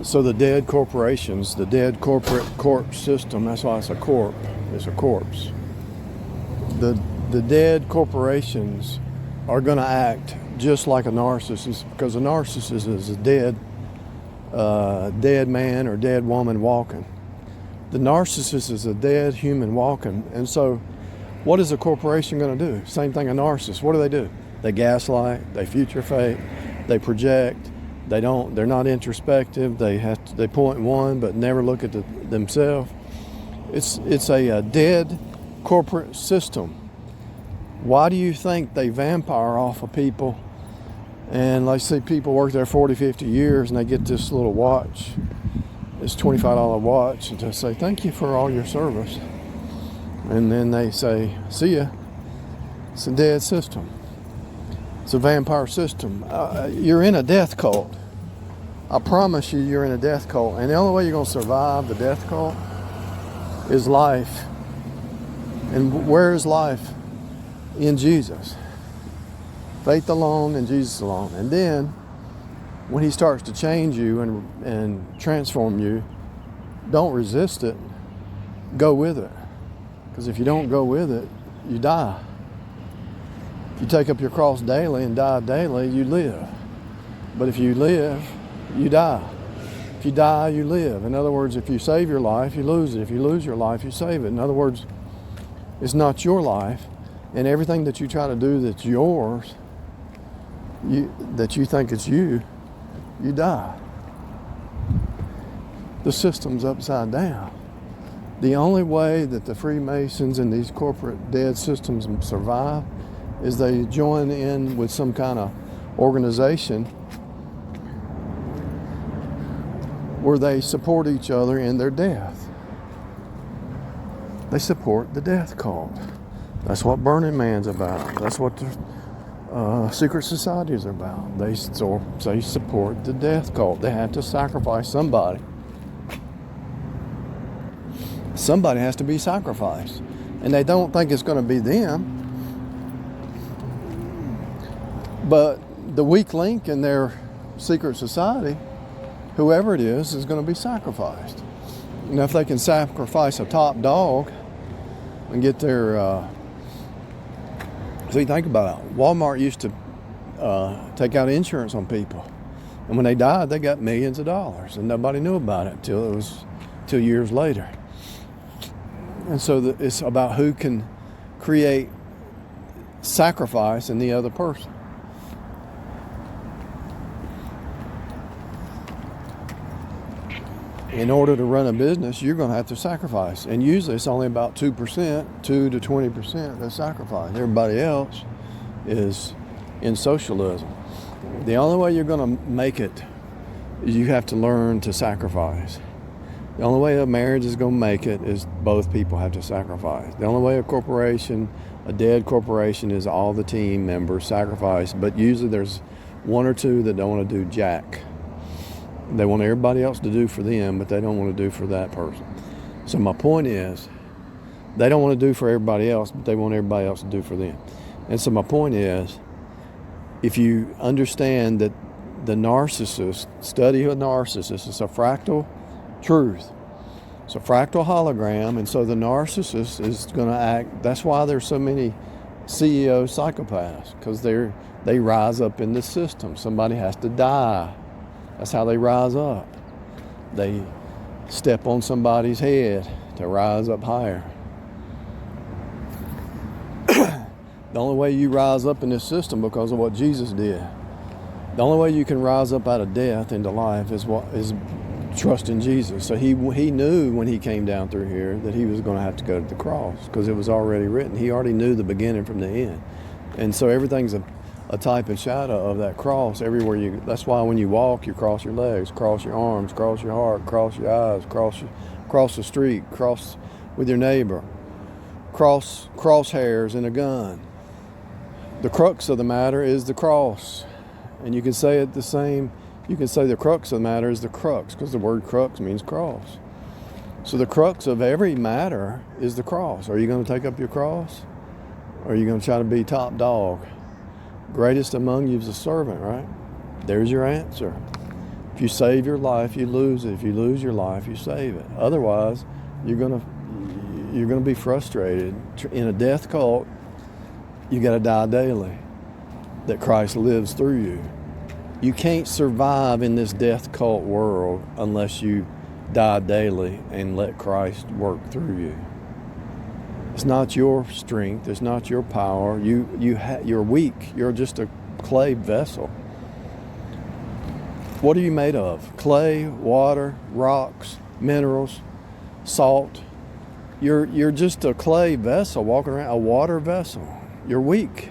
So the dead corporations, the dead corpse system, that's why it's a corp. It's a corpse. The dead corporations are going to act just like a narcissist, because a narcissist is a dead man or dead woman walking. The narcissist is a dead human walking. And so what is a corporation going to do? Same thing a narcissist. What do? They gaslight, they future fake, they project, they're not introspective, they point one but never look at themselves. It's a dead corporate system. Why do you think they vampire off of people? And let's say people work there 40, 50 years and they get this little watch, this $25 watch, and they say, thank you for all your service. And then they say, see ya. It's a dead system. It's a vampire system. You're in a death cult. I promise you're in a death cult. And the only way you're going to survive the death cult is life. And where is life? In Jesus. Faith alone and Jesus alone. And then when he starts to change you and transform you, don't resist it. Go with it. Because if you don't go with it, you die. If you take up your cross daily and die daily, you live. But if you live, you die. If you die, you live. In other words, if you save your life, you lose it. If you lose your life, you save it. In other words, it's not your life. And everything that you try to do that's yours, that you think it's you die. The system's upside down. The only way that the Freemasons and these corporate dead systems survive is they join in with some kind of organization where they support each other in their death. They support the death cult. That's what Burning Man's about. That's what the secret societies are about. They support the death cult. They have to sacrifice somebody. Somebody has to be sacrificed. And they don't think it's going to be them. But the weak link in their secret society, whoever it is going to be sacrificed. Now, if they can sacrifice a top dog and get their... See, think about it. Walmart used to take out insurance on people. And when they died, they got millions of dollars. And nobody knew about it till years later. And so it's about who can create sacrifice in the other person. In order to run a business, you're going to have to sacrifice. And usually it's only about 2%, 2 to 20% that sacrifice. Everybody else is in socialism. The only way you're going to make it is you have to learn to sacrifice. The only way a marriage is going to make it is both people have to sacrifice. The only way a dead corporation, is all the team members sacrifice. But usually there's one or two that don't want to do jack. They want everybody else to do for them, but they don't want to do for that person. So my point is, they don't want to do for everybody else, but they want everybody else to do for them. And so my point is, if you understand that the narcissist, study a narcissist, it's a fractal truth. It's a fractal hologram, and so the narcissist is going to act. That's why there's so many CEO psychopaths, because they rise up in the system. Somebody has to die. That's how they rise up. They step on somebody's head to rise up higher. The only way you rise up in this system because of what Jesus did. The only way you can rise up out of death into life is trust in Jesus. So he knew when he came down through here that he was going to have to go to the cross, because it was already written. He already knew the beginning from the end. And so everything's a type and shadow of that cross everywhere that's why when you walk, you cross your legs, cross your arms, cross your heart, cross your eyes, cross the street, cross with your neighbor, crosshairs in a gun. The crux of the matter is the cross. And you can say it the same. You can say the crux of the matter is the crux, because the word crux means cross. So the crux of every matter is the cross. Are you going to take up your cross? Or are you going to try to be top dog? Greatest among you is a servant, right? There's your answer. If you save your life, you lose it. If you lose your life, you save it. Otherwise, you're gonna be frustrated. In a death cult, you got to die daily, that Christ lives through you. You can't survive in this death cult world unless you die daily and let Christ work through you. It's not your strength. It's not your power. You're weak. You're just a clay vessel. What are you made of? Clay, water, rocks, minerals, salt. You're just a clay vessel walking around, a water vessel. You're weak.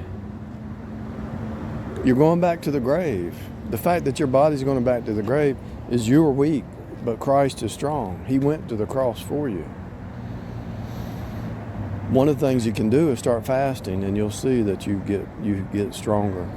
You're going back to the grave. The fact that your body's going back to the grave is you're weak, but Christ is strong. He went to the cross for you. One of the things you can do is start fasting, and you'll see that you get stronger.